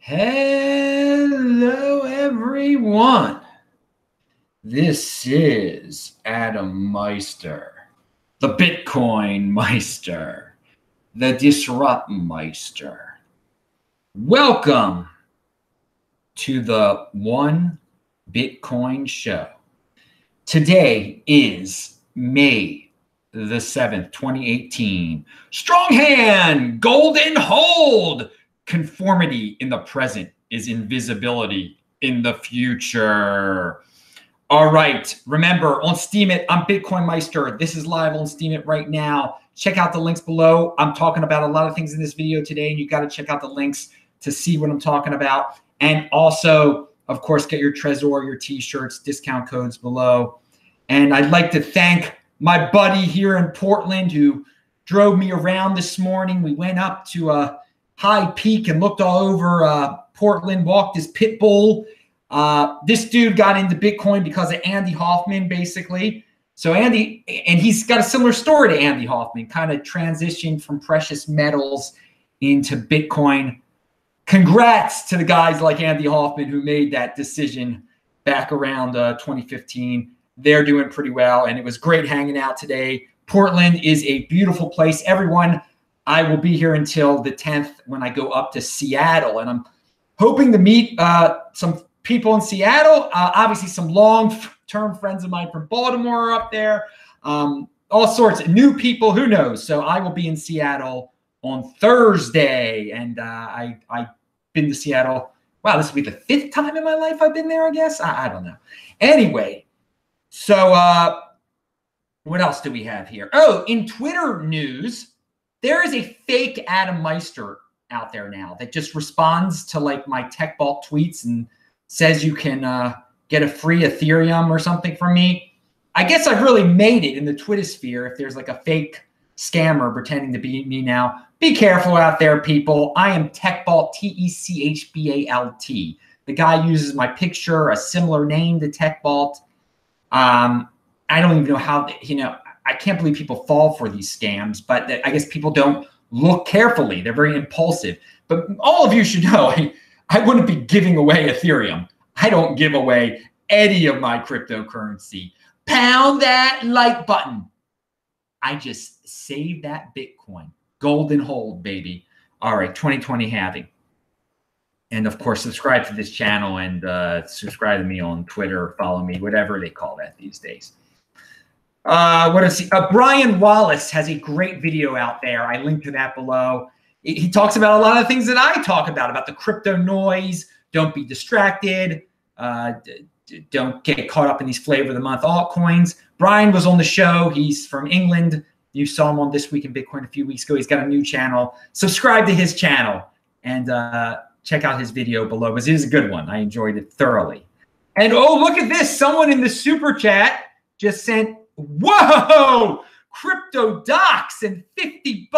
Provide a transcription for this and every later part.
Hello, everyone. This is Adam Meister, the Bitcoin Meister, the Disrupt Meister. Welcome to the One Bitcoin Show. Today is May the 7th, 2018. Strong hand, golden hold. Conformity in the present is invisibility in the future. All right. Remember, on Steemit, I'm Bitcoin Meister. This is live on Steemit right now. Check out the links below. I'm talking about a lot of things in this video today, and you got to check out the links to see what I'm talking about. And also, of course, get your Trezor, your t-shirts, discount codes below. And I'd like to thank my buddy here in Portland who drove me around this morning. We went up to a high peak and looked all over Portland, walked his pit bull. This dude got into Bitcoin because of Andy Hoffman, basically. So Andy, and he's got a similar story to Andy Hoffman, kind of transitioned from precious metals into Bitcoin. Congrats to the guys like Andy Hoffman who made that decision back around 2015. They're doing pretty well, and it was great hanging out today. Portland is a beautiful place. Everyone, I will be here until the 10th when I go up to Seattle, and I'm hoping to meet some people in Seattle. Obviously, some long-term friends of mine from Baltimore are up there. All sorts of new people, who knows? So I will be in Seattle on Thursday, and I've been to Seattle. Wow, this will be the 5th time in my life I've been there, I guess. I don't know. Anyway, so what else do we have here? Oh, in Twitter news, there is a fake Adam Meister out there now that just responds to like my TechBalt tweets and says you can get a free Ethereum or something from me. I guess I've really made it in the Twitter sphere. If there's like a fake scammer pretending to be me now, be careful out there, people. I am TechBalt, T-E-C-H-B-A-L-T. The guy uses my picture, a similar name to TechBalt. I don't even know how, I can't believe people fall for these scams, but I guess people don't look carefully. They're very impulsive. But all of you should know, I wouldn't be giving away Ethereum. I don't give away any of my cryptocurrency. Pound that like button. I just save that Bitcoin. Golden hold, baby. All right, 2020 halving. And of course, subscribe to this channel and subscribe to me on Twitter, follow me, whatever they call that these days. What is he? Brian Wallace has a great video out there. I linked to that below. He talks about a lot of things that I talk about the crypto noise. Don't be distracted. Don't get caught up in these flavor of the month altcoins. Brian was on the show. He's from England. You saw him on This Week in Bitcoin a few weeks ago. He's got a new channel. Subscribe to his channel and check out his video below, because it is a good one. I enjoyed it thoroughly. And oh, look at this. Someone in the super chat just sent, whoa, crypto docs and $50.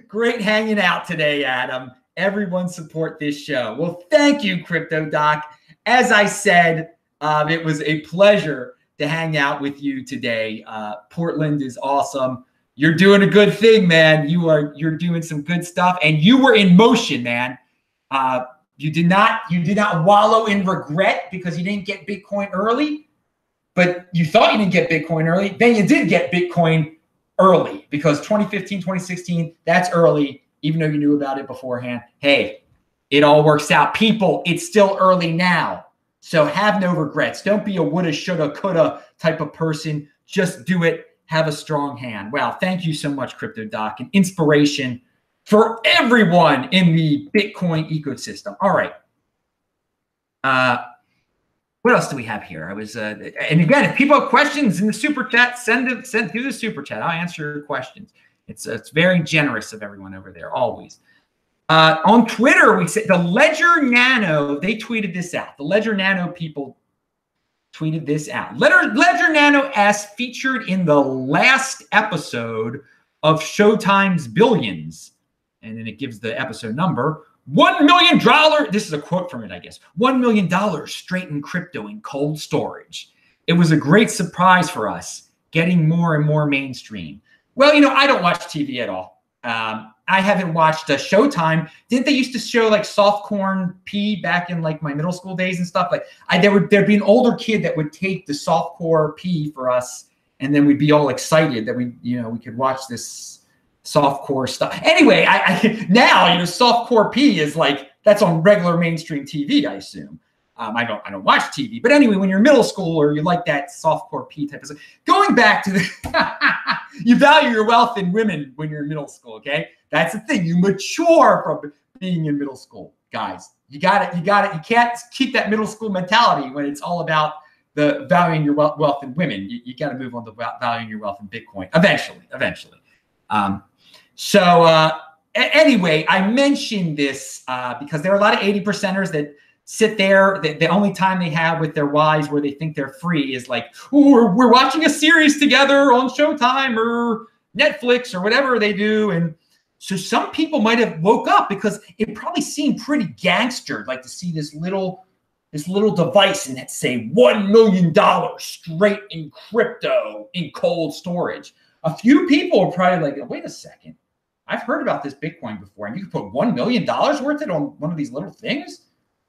Great hanging out today, Adam. Everyone support this show. Well, thank you, Crypto Doc. As I said, it was a pleasure to hang out with you today. Portland is awesome. You're doing a good thing, man. You're doing some good stuff, and you were in motion, man. You did not wallow in regret because you didn't get Bitcoin early, but you thought you didn't get Bitcoin early. Then you did get Bitcoin early, because 2015, 2016, that's early, even though you knew about it beforehand. Hey, it all works out. People, it's still early now. So have no regrets. Don't be a woulda, shoulda, coulda type of person. Just do it. Have a strong hand. Wow. Thank you so much, Crypto Doc. An inspiration for everyone in the Bitcoin ecosystem. All right. What else do we have here? And again, if people have questions in the super chat, send through the super chat. I'll answer your questions. It's very generous of everyone over there, always. On Twitter, we said the Ledger Nano, they tweeted this out. The Ledger Nano people tweeted this out. Ledger Nano S featured in the last episode of Showtime's Billions. And then it gives the episode number. $1 million. This is a quote from it, I guess. $1 million straight in crypto in cold storage. It was a great surprise for us, getting more and more mainstream. Well, I don't watch TV at all. I haven't watched Showtime. Didn't they used to show like soft corn pea back in like my middle school days and stuff? Like there'd be an older kid that would take the soft core pea for us, and then we'd be all excited that we could watch this soft core stuff. Anyway, I now soft core pea is like that's on regular mainstream TV, I assume. I don't watch TV, but anyway, when you're middle school or you like that soft core P type of stuff, going back to the, you value your wealth in women when you're in middle school. Okay, that's the thing. You mature from being in middle school, guys. You got it. You can't keep that middle school mentality when it's all about the valuing your wealth in women. You got to move on to valuing your wealth in Bitcoin eventually. Anyway, I mentioned this because there are a lot of 80%ers that sit there. The only time they have with their wives where they think they're free is like, oh, we're watching a series together on Showtime or Netflix or whatever they do. And so some people might have woke up because it probably seemed pretty gangster, like to see this little device and say $1 million straight in crypto in cold storage. A few people are probably like, wait a second. I've heard about this Bitcoin before, and you can put $1 million worth it on one of these little things.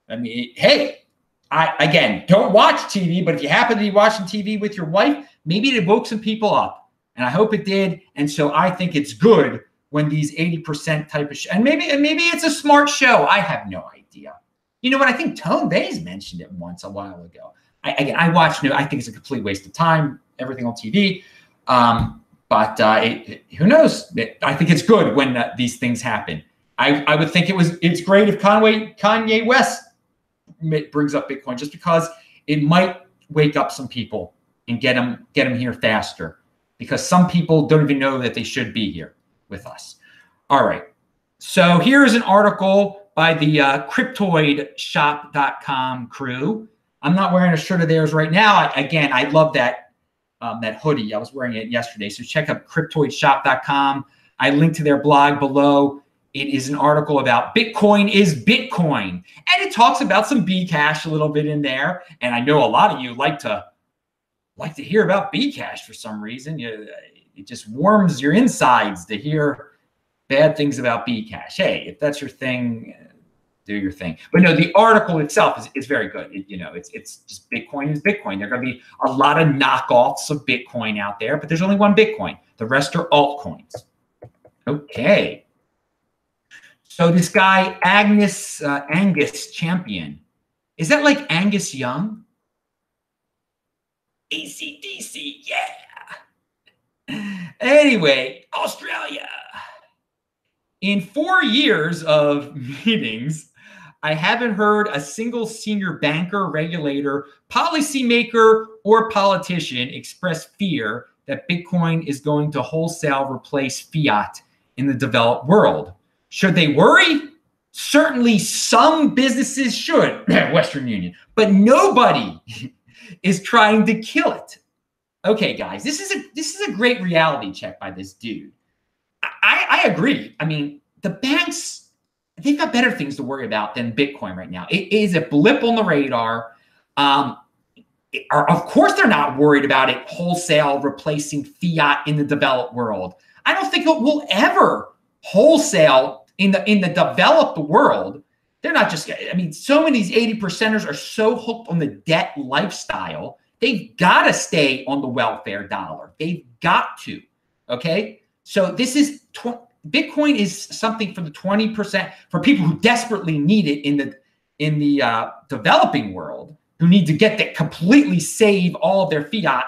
I mean, hey, I don't watch TV, but if you happen to be watching TV with your wife, maybe it woke some people up, and I hope it did. And so I think it's good when these 80% type of and maybe it's a smart show. I have no idea. You know what? I think Tone Bays mentioned it once a while ago. I watched it. I think it's a complete waste of time. Everything on TV. But who knows? I think it's good when these things happen. I would think it's great if Kanye West brings up Bitcoin, just because it might wake up some people and get them here faster, because some people don't even know that they should be here with us. All right. So here's an article by the cryptoidshop.com crew. I'm not wearing a shirt of theirs right now. I love that hoodie. I was wearing it yesterday. So check out cryptoidshop.com. I link to their blog below. It is an article about Bitcoin is Bitcoin. And it talks about some Bcash a little bit in there. And I know a lot of you like to hear about Bcash for some reason. It just warms your insides to hear bad things about Bcash. Hey, if that's your thing, do your thing. But no, the article itself is very good. It's just Bitcoin is Bitcoin. There are going to be a lot of knockoffs of Bitcoin out there, but there's only one Bitcoin. The rest are altcoins. Okay. So this guy, Angus Champion, is that like Angus Young? AC/DC, yeah. Anyway, Australia. In 4 years of meetings, I haven't heard a single senior banker, regulator, policymaker, or politician express fear that Bitcoin is going to wholesale replace fiat in the developed world. Should they worry? Certainly some businesses should, Western Union, but nobody is trying to kill it. Okay, guys, this is a great reality check by this dude. I agree. I mean, the banks, they've got better things to worry about than Bitcoin right now. It is a blip on the radar. Of course, they're not worried about it wholesale replacing fiat in the developed world. I don't think it will ever wholesale in the developed world. They're not just, I mean, so many of these 80%ers are so hooked on the debt lifestyle. They've got to stay on the welfare dollar. They've got to. Okay. So this is Bitcoin is something for the 20%, for people who desperately need it in the developing world, who need to get that, completely save all of their fiat,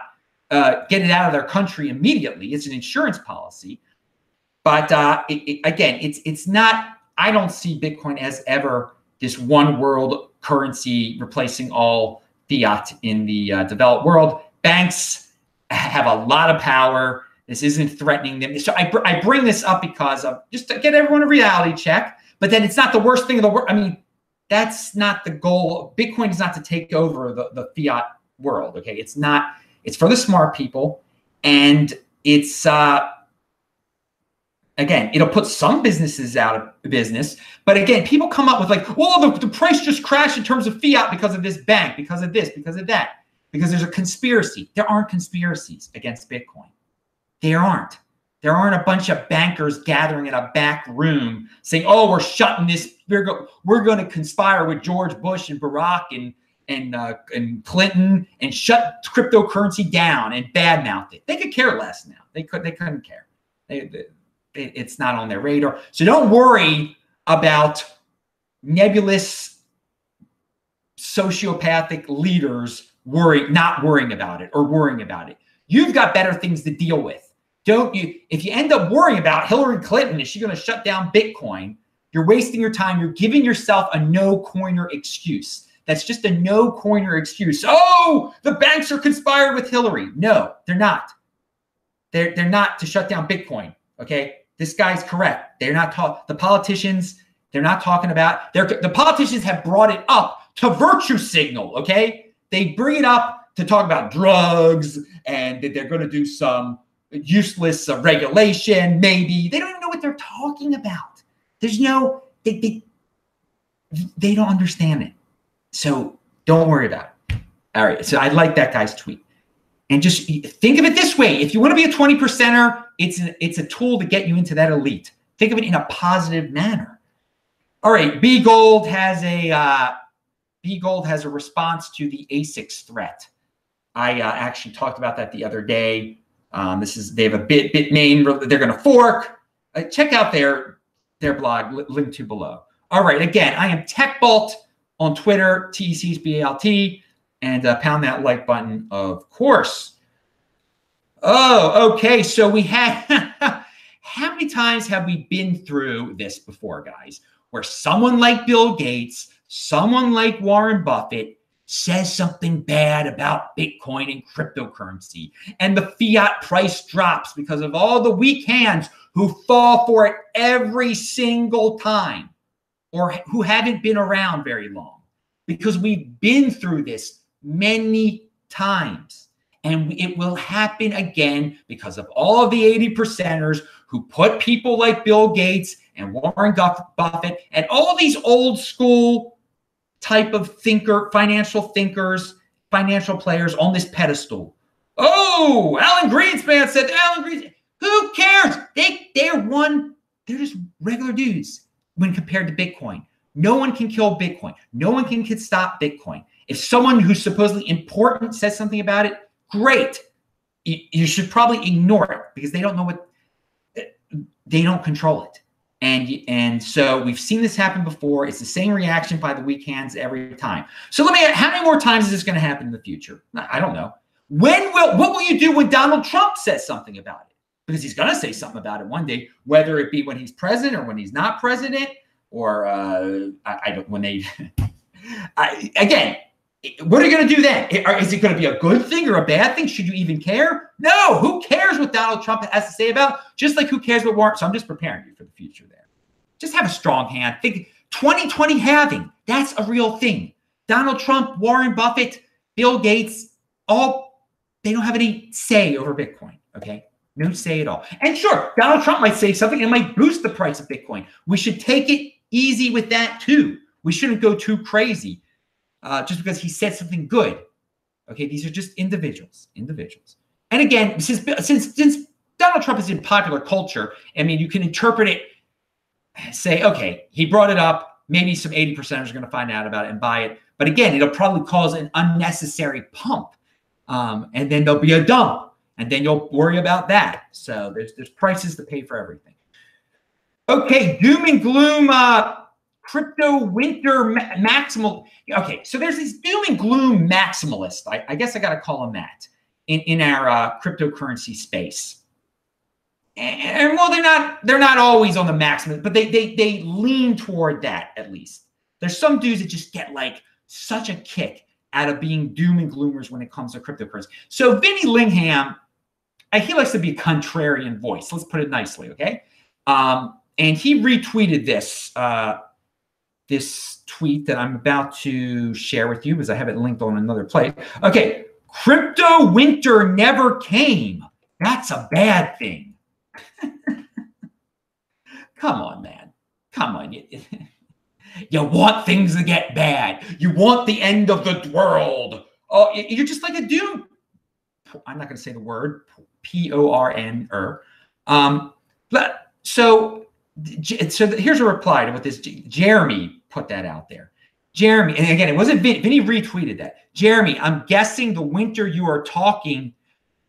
get it out of their country immediately. It's an insurance policy. But again, it's not, I don't see Bitcoin as ever this one world currency replacing all fiat in the developed world. Banks have a lot of power. This isn't threatening them. So I bring this up because of just to get everyone a reality check, but then it's not the worst thing in the world. I mean, that's not the goal. Bitcoin is not to take over the fiat world. Okay. It's not, it's for the smart people. And it's, again, it'll put some businesses out of business. But again, people come up with like, well, the price just crashed in terms of fiat because of this bank, because of this, because of that, because there's a conspiracy. There aren't conspiracies against Bitcoin. There aren't. There aren't a bunch of bankers gathering in a back room saying, "Oh, we're shutting this. We're going to conspire with George Bush and Barack and Clinton and shut cryptocurrency down and badmouth it." They could care less now. They couldn't care. It's not on their radar. So don't worry about nebulous sociopathic leaders not worrying about it or worrying about it. You've got better things to deal with. Don't you? If you end up worrying about Hillary Clinton, is she going to shut down Bitcoin? You're wasting your time. You're giving yourself a no-coiner excuse. That's just a no-coiner excuse. Oh, the banks are conspired with Hillary. No, they're not. They're not to shut down Bitcoin. Okay, this guy's correct. They're not the politicians. They're not talking about. The politicians have brought it up to virtue signal. Okay, they bring it up to talk about drugs and that they're going to do some useless regulation. Maybe they don't even know what they're talking about. There's no. They don't understand it. So don't worry about it. All right. So I like that guy's tweet. And just think of it this way. If you want to be a 20%er, it's a tool to get you into that elite. Think of it in a positive manner. All right. Bgold has a response to the ASICs threat. I actually talked about that the other day. They have a bit name they're going to fork. Check out their blog, linked to below. All right. Again, I am TechBalt on Twitter, TECSBALT, and pound that like button, of course. Oh, okay. So we had, how many times have we been through this before, guys, where someone like Bill Gates, someone like Warren Buffett says something bad about Bitcoin and cryptocurrency, and the fiat price drops because of all the weak hands who fall for it every single time, or who haven't been around very long, because we've been through this many times. And it will happen again because of all of the 80%ers who put people like Bill Gates and Warren Buffett and all of these old school type of financial thinkers, financial players on this pedestal. Oh, Alan Greenspan said, who cares? They're just regular dudes when compared to Bitcoin. No one can kill Bitcoin. No one can stop Bitcoin. If someone who's supposedly important says something about it, great. You should probably ignore it because they don't know they don't control it. And so we've seen this happen before. It's the same reaction by the weak hands every time. So how many more times is this going to happen in the future? I don't know. What will you do when Donald Trump says something about it? Because he's going to say something about it one day, whether it be when he's president or when he's not president, or again, what are you going to do then? Is it going to be a good thing or a bad thing? Should you even care? No. Who cares what Donald Trump has to say about? Just like who cares what Warren? So I'm just preparing you for the future there. Just have a strong hand. Think 2020 halving. That's a real thing. Donald Trump, Warren Buffett, Bill Gates, they don't have any say over Bitcoin. Okay. No say at all. And sure, Donald Trump might say something and might boost the price of Bitcoin. We should take it easy with that too. We shouldn't go too crazy just because he said something good. Okay, these are just individuals. And again, since Donald Trump is in popular culture, I mean, you can interpret it, say, okay, he brought it up. Maybe some 80%ers are going to find out about it and buy it. But again, it'll probably cause an unnecessary pump. And then there'll be a dump. And then you'll worry about that. So there's prices to pay for everything. Okay, doom and gloom, crypto winter maximal. Okay, so there's these doom and gloom maximalists. I guess I got to call them that in our cryptocurrency space. And well, they're not always on the maximum, but they lean toward that at least. There's some dudes that just get like such a kick out of being doom and gloomers when it comes to cryptocurrency. So Vinny Lingham, he likes to be a contrarian voice. Let's put it nicely, okay? And he retweeted this tweet that I'm about to share with you because I have it linked on another place. Okay, crypto winter never came. That's a bad thing. Come on, man. Come on. You want things to get bad. You want the end of the world. Oh, you're just like a doom. I'm not going to say the word, Porner. So here's a reply to what this Jeremy put that out there. Jeremy, and again, it wasn't Vinny retweeted that. Jeremy, I'm guessing the winter you are talking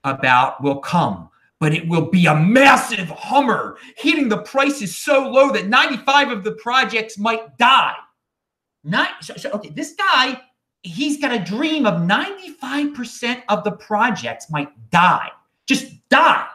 about will come, but it will be a massive Hummer, hitting the prices so low that 95 of the projects might die. Okay, this guy, he's got a dream of 95% of the projects might die. Just die.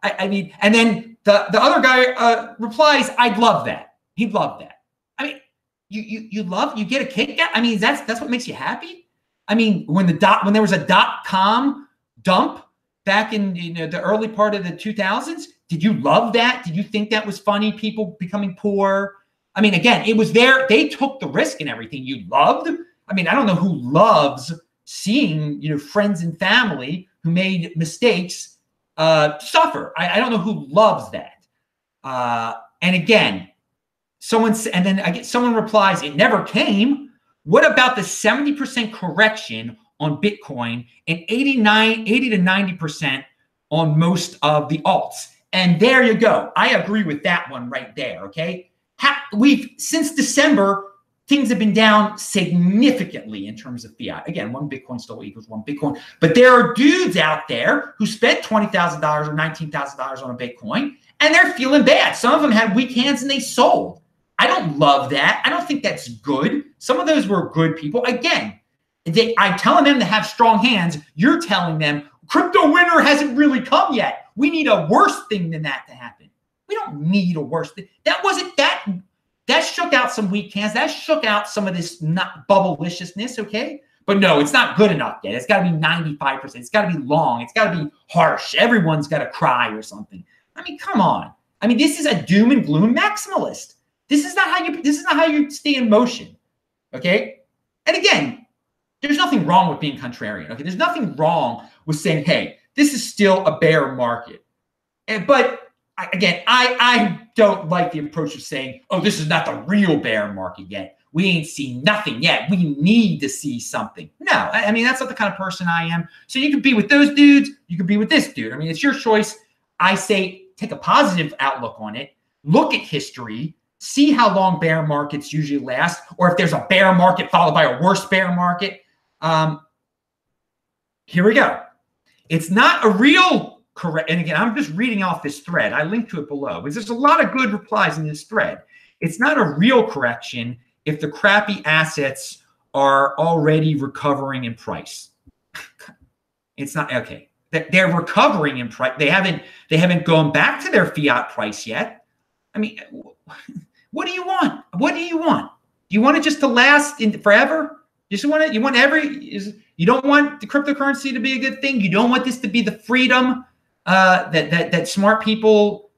I mean, and then the other guy replies, I'd love that. He'd love that. I mean, you get a kick out. I mean, that's what makes you happy. I mean, when there was a .com dump back in the early part of the 2000s, did you love that? Did you think that was funny? People becoming poor. I mean, again, it was there. They took the risk and everything. You loved. I mean, I don't know who loves seeing friends and family who made mistakes suffer. I don't know who loves that. And again, someone replies, it never came. What about the 70% correction on Bitcoin and 80 to 90% on most of the alts? And there you go. I agree with that one right there. Okay. Since December, things have been down significantly in terms of fiat. Again, one Bitcoin still equals one Bitcoin. But there are dudes out there who spent $20,000 or $19,000 on a Bitcoin, and they're feeling bad. Some of them had weak hands and they sold. I don't love that. I don't think that's good. Some of those were good people. Again, I'm telling them to have strong hands. You're telling them crypto winter hasn't really come yet. We need a worse thing than that to happen. We don't need a worse thing. That shook out some weak hands. That shook out some of this bubbleliciousness, okay? But no, it's not good enough yet. It's got to be 95%. It's got to be long. It's got to be harsh. Everyone's got to cry or something. I mean, come on. I mean, this is a doom and gloom maximalist. This is not how you stay in motion, okay? And again, there's nothing wrong with being contrarian, okay? There's nothing wrong with saying, hey, this is still a bear market. But again, I don't like the approach of saying, oh, this is not the real bear market yet. We ain't seen nothing yet. We need to see something. No, I mean, that's not the kind of person I am. So you can be with those dudes. You can be with this dude. I mean, it's your choice. I say take a positive outlook on it. Look at history. See how long bear markets usually last, or if there's a bear market followed by a worse bear market. Here we go. It's not a real correct. And again, I'm just reading off this thread. I linked to it below because there's a lot of good replies in this thread. It's not a real correction if the crappy assets are already recovering in price. It's not okay. They're recovering in price. They haven't gone back to their fiat price yet. I mean, what do you want? What do you want? Do you want it just to last forever? You don't want the cryptocurrency to be a good thing. You don't want this to be the freedom that smart people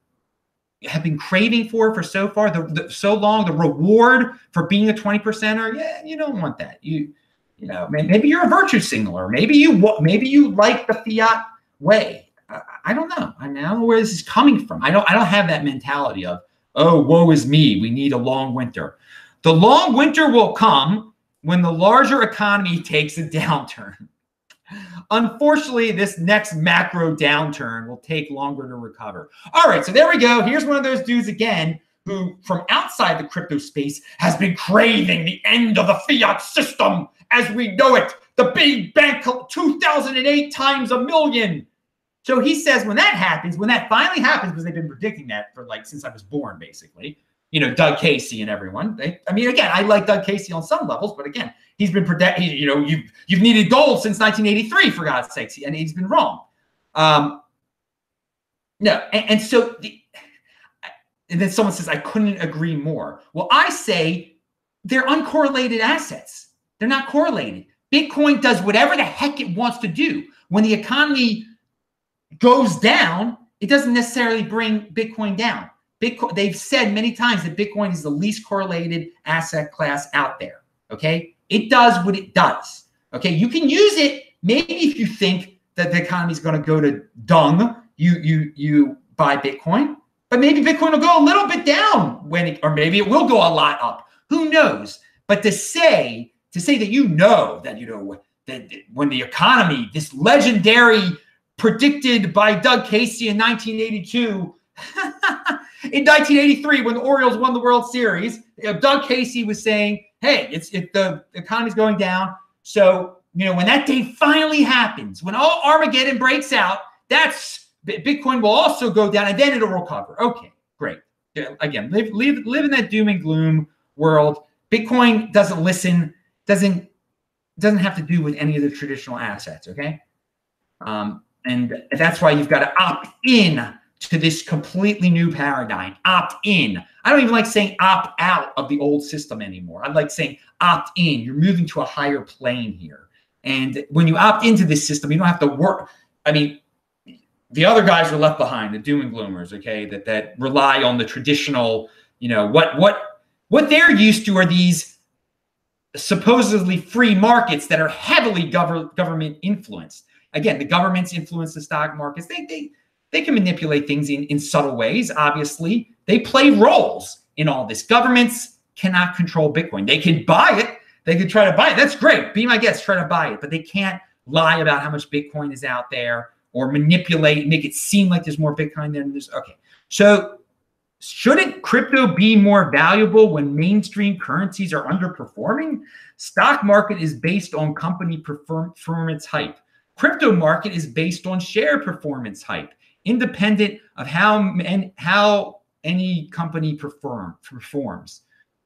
have been craving for so far, so long. The reward for being a 20%er. Yeah, you don't want that. You know, maybe you're a virtue signaler. Maybe you like the fiat way. I don't know. I mean, I don't know where this is coming from. I don't have that mentality of, oh, woe is me. We need a long winter. The long winter will come when the larger economy takes a downturn. Unfortunately, this next macro downturn will take longer to recover. All right, so there we go. Here's one of those dudes again who, from outside the crypto space, has been craving the end of the fiat system as we know it. The big bank, 2008 times a million. So he says when that finally happens, because they've been predicting that for since I was born, basically. You know, Doug Casey and everyone. I mean, again, I like Doug Casey on some levels, but again, he's been you've needed gold since 1983, for God's sakes, and he's been wrong. No, and so and then someone says I couldn't agree more. Well, I say they're uncorrelated assets. They're not correlated. Bitcoin does whatever the heck it wants to do. When the economy goes down, it doesn't necessarily bring Bitcoin down. They've said many times that Bitcoin is the least correlated asset class out there. Okay, it does what it does. Okay, you can use it maybe if you think that the economy is going to go to dung. You buy Bitcoin, but maybe Bitcoin will go a little bit down or maybe it will go a lot up. Who knows? But to say that that when the economy, this legendary predicted by Doug Casey in 1982. In 1983, when the Orioles won the World Series, Doug Casey was saying, hey, the economy's going down. So, when that day finally happens, when all Armageddon breaks out, Bitcoin will also go down and then it'll recover. Okay, great. Again, live in that doom and gloom world. Bitcoin doesn't listen, doesn't have to do with any of the traditional assets, okay? And that's why you've got to opt in to this completely new paradigm. Opt in. I don't even like saying opt out of the old system anymore. I like saying opt in. You're moving to a higher plane here. And when you opt into this system, you don't have to work. I mean, the other guys are left behind, the doom and gloomers, okay, that rely on the traditional, what they're used to are these supposedly free markets that are heavily government influenced. Again, the governments influence the stock markets. They can manipulate things in subtle ways, obviously. They play roles in all this. Governments cannot control Bitcoin. They can buy it. They can try to buy it. That's great. Be my guest, try to buy it. But they can't lie about how much Bitcoin is out there or manipulate, make it seem like there's more Bitcoin than there's. Okay. So shouldn't crypto be more valuable when mainstream currencies are underperforming? Stock market is based on company performance hype. Crypto market is based on share performance hype, independent of how any company performs.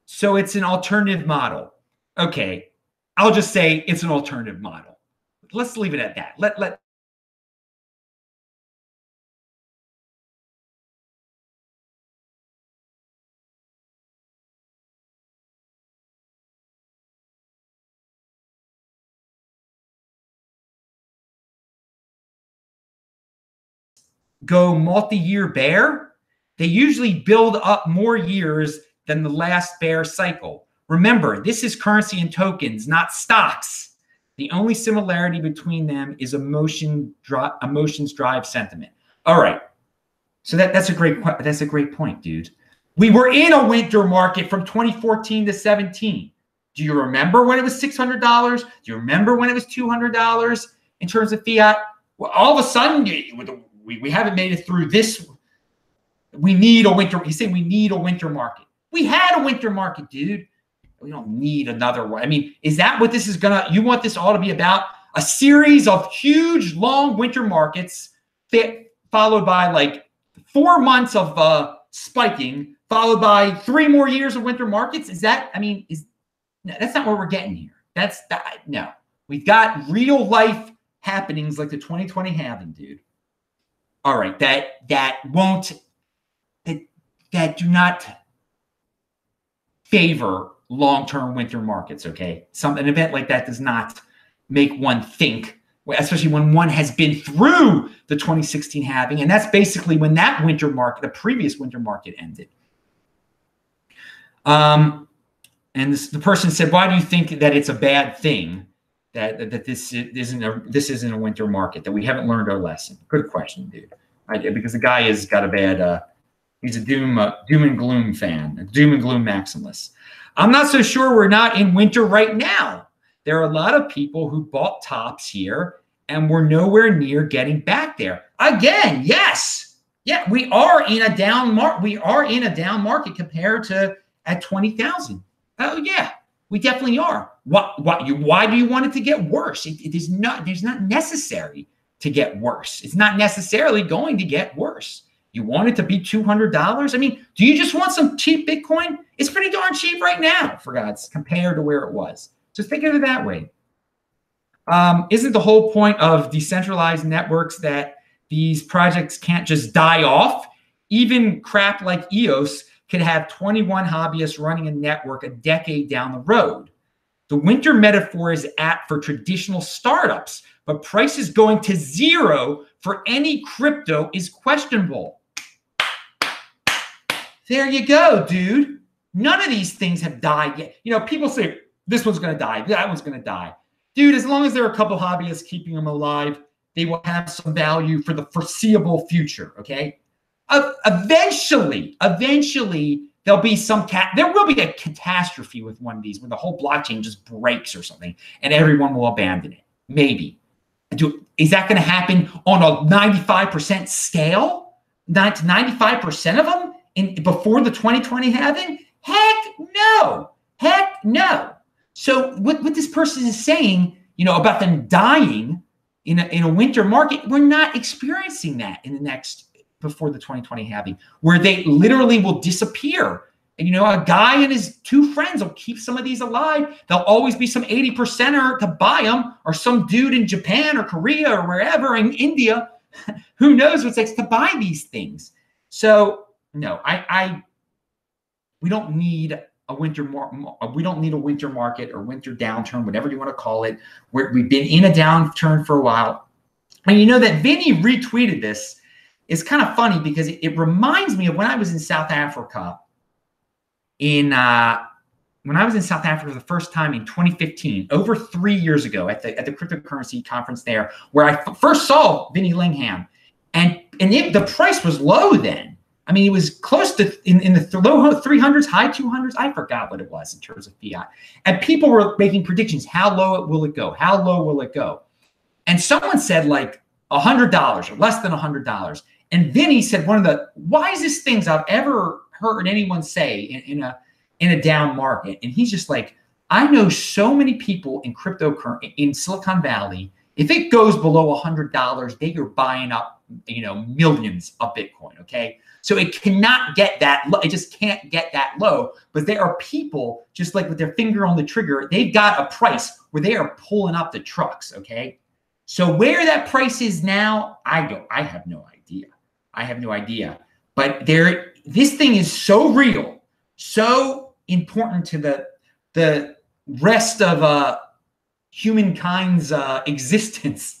So it's an alternative model. Okay, I'll just say it's an alternative model. Let's leave it at that. Let go multi-year bear, they usually build up more years than the last bear cycle. Remember, this is currency and tokens, not stocks. The only similarity between them is emotions drive sentiment. All right. So that's a great point, dude. We were in a winter market from 2014 to 17. Do you remember when it was $600? Do you remember when it was $200 in terms of fiat? Well, all of a sudden, we haven't made it through this. We need a winter. He's saying we need a winter market. We had a winter market, dude. We don't need another one. I mean, is that what this is you want this all to be about? A series of huge, long winter markets followed by like 4 months of spiking, followed by 3 more years of winter markets? Is that, no, that's not what we're getting here. No. We've got real life happenings like the 2020 halving, dude. All right, that do not favor long-term winter markets, okay? An event like that does not make one think, especially when one has been through the 2016 halving, and that's basically when that winter market, the previous winter market, ended. And the person said, why do you think that it's a bad thing that this isn't a winter market, that we haven't learned our lesson? Good question, dude. Because the guy has got a bad, he's a doom and gloom fan, a doom and gloom maximalist. I'm not so sure we're not in winter right now. There are a lot of people who bought tops here and we're nowhere near getting back there. Again, yes. Yeah, we are in a down market. We are in a down market compared to at 20,000. Oh yeah, we definitely are. Why do you want it to get worse? It's not necessary to get worse. It's not necessarily going to get worse. You want it to be $200? I mean, do you just want some cheap Bitcoin? It's pretty darn cheap right now, for God's, compared to where it was. Just think of it that way. Isn't the whole point of decentralized networks that these projects can't just die off? Even crap like EOS could have 21 hobbyists running a network a decade down the road. The winter metaphor is apt for traditional startups, but prices going to zero for any crypto is questionable. There you go, dude. None of these things have died yet. You know, people say this one's going to die, that one's going to die. Dude, as long as there are a couple hobbyists keeping them alive, they will have some value for the foreseeable future, okay? Eventually, there'll be there will be a catastrophe with one of these where the whole blockchain just breaks or something and everyone will abandon it. Maybe. Is that going to happen on a 95% scale? Not 95% of them before the 2020 halving? Heck no. Heck no. So what this person is saying, about them dying in a winter market, we're not experiencing that in the next, before the 2020 halving, where they literally will disappear. And, a guy and his two friends will keep some of these alive. There'll always be some 80%er to buy them, or some dude in Japan or Korea or wherever, in India, who knows what it takes to buy these things. So no, we don't need a winter market or winter downturn, whatever you want to call it. We've been in a downturn for a while. And that Vinny retweeted this is kind of funny, because it reminds me of when I was in South Africa when I was in South Africa for the first time in 2015, over 3 years ago, at the cryptocurrency conference there, where I first saw Vinny Lingham, and the price was low then. I mean, it was close to in the low 300s, high 200s. I forgot what it was in terms of fiat, and people were making predictions. How low will it go? How low will it go? And someone said like $100 or less than $100. And Vinny said one of the wisest things I've ever heard anyone say in a down market. And he's just like, I know so many people in cryptocurrency in Silicon Valley, if it goes below $100, they are buying up, millions of Bitcoin. Okay. So it cannot get that low. It just can't get that low. But there are people just like with their finger on the trigger, they've got a price where they are pulling up the trucks. Okay. So where that price is now, I have no idea. I have no idea. But this thing is so real, so important to the rest of humankind's existence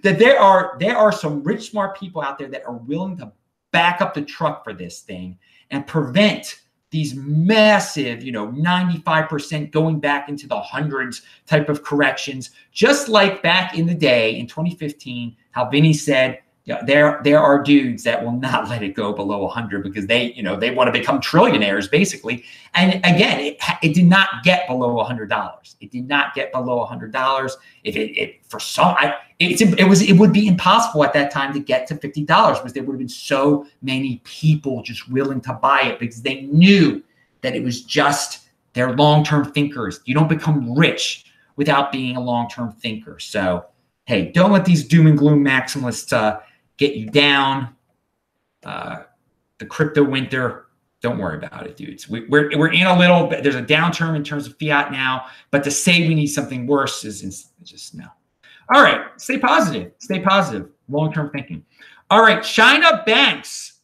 that there are some rich, smart people out there that are willing to back up the truck for this thing and prevent these massive, 95% going back into the hundreds type of corrections, just like back in the day in 2015, how Vinny said, there are dudes that will not let it go below 100 because they want to become trillionaires basically. And again, it did not get below $100. It did not get below $100. It would be impossible at that time to get to $50 because there would have been so many people just willing to buy it because they knew that it was just they're long-term thinkers. You don't become rich without being a long-term thinker. So, hey, don't let these doom and gloom maximalists get you down. The crypto winter, don't worry about it, dudes. We're in a little bit. There's a downturn in terms of fiat now, but to say we need something worse is just no. All right, stay positive. Stay positive. Long-term thinking. All right, China banks.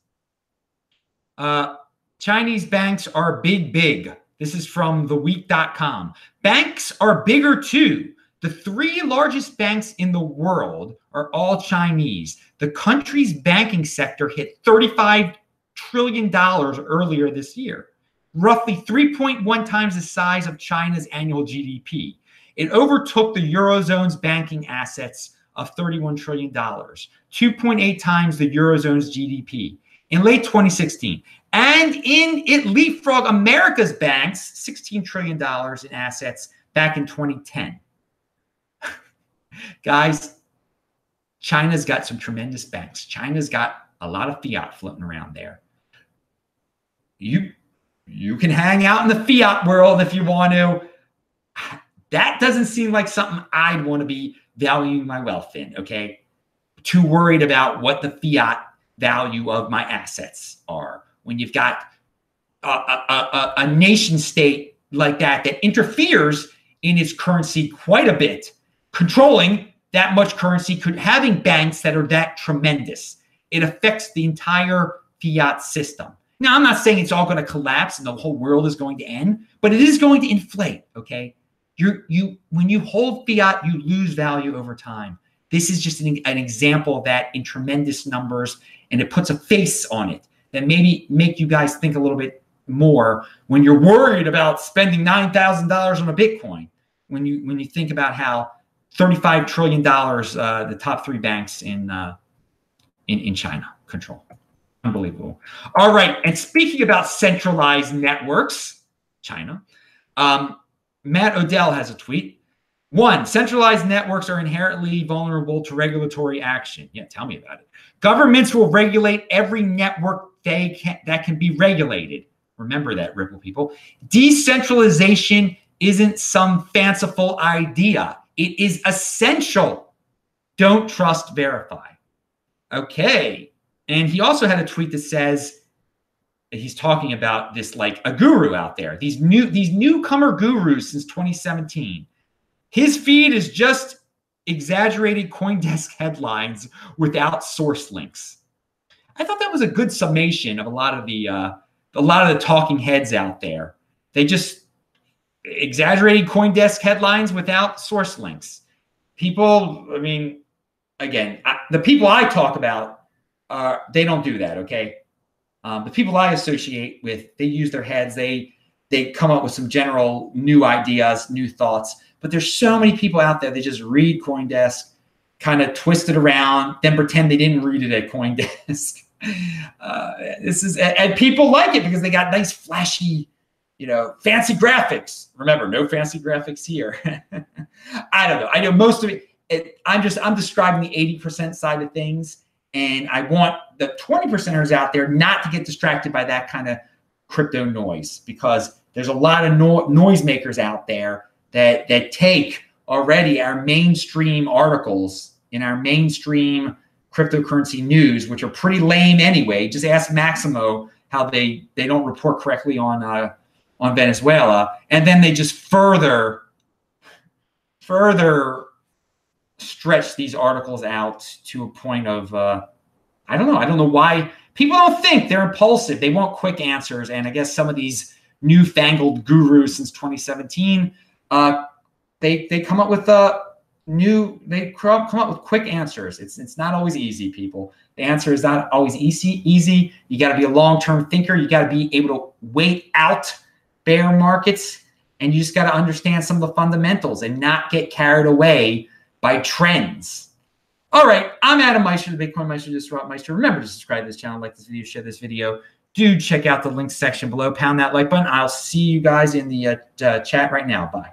Chinese banks are big. This is from theweek.com. Banks are bigger too. The 3 largest banks in the world are all Chinese. The country's banking sector hit $35 trillion earlier this year, roughly 3.1 times the size of China's annual GDP. It overtook the Eurozone's banking assets of $31 trillion, 2.8 times the Eurozone's GDP in late 2016. And it leapfrogged America's banks, $16 trillion in assets back in 2010. Guys, China's got some tremendous banks. China's got a lot of fiat floating around there. You can hang out in the fiat world if you want to. That doesn't seem like something I'd want to be valuing my wealth in, okay? Too worried about what the fiat value of my assets are. When you've got a nation state like that interferes in its currency quite a bit, controlling that much currency, having banks that are that tremendous, it affects the entire fiat system. Now, I'm not saying it's all going to collapse and the whole world is going to end, but it is going to inflate, okay? When you hold fiat, you lose value over time. This is just an example of that in tremendous numbers, and it puts a face on it that maybe make you guys think a little bit more when you're worried about spending $9,000 on a Bitcoin. When you think about how $35 trillion the top 3 banks in China control. Unbelievable. All right. And speaking about centralized networks, China, Matt Odell has a tweet. 1, centralized networks are inherently vulnerable to regulatory action. Yeah, tell me about it. Governments will regulate every network that can be regulated. Remember that, Ripple people. Decentralization isn't some fanciful idea. It is essential. Don't trust, verify. Okay. And he also had a tweet that says, he's talking about this like a guru out there, these newcomer gurus since 2017. His feed is just exaggerated CoinDesk headlines without source links. I thought that was a good summation of a lot of the talking heads out there. They just exaggerated CoinDesk headlines without source links. People, I mean, again, the people I talk about, they don't do that. Okay, the people I associate with, they use their heads. They come up with some general new ideas, new thoughts. But there's so many people out there that just read CoinDesk, kind of twist it around, then pretend they didn't read it at CoinDesk. And people like it because they got nice, flashy, fancy graphics. Remember, no fancy graphics here. I don't know. I know most of it. I'm describing the 80% side of things, and I want the 20%ers out there not to get distracted by that kind of crypto noise, because there's a lot of noisemakers out there that take already our mainstream articles in our mainstream cryptocurrency news, which are pretty lame anyway. Just ask Maximo how they don't report correctly on Venezuela, and then they just further stretch these articles out to a point of I don't know why people don't think. They're impulsive. They want quick answers, and I guess some of these newfangled gurus since 2017, they come up with come up with quick answers. It's not always easy, people. The answer is not always easy. You got to be a long-term thinker. You got to be able to wait out bear markets, and you just got to understand some of the fundamentals and not get carried away by trends. All right, I'm Adam Meister, the Bitcoin Meister, Disrupt Meister. Remember to subscribe to this channel, like this video, share this video. Do check out the links section below. Pound that like button. I'll see you guys in the chat right now. Bye.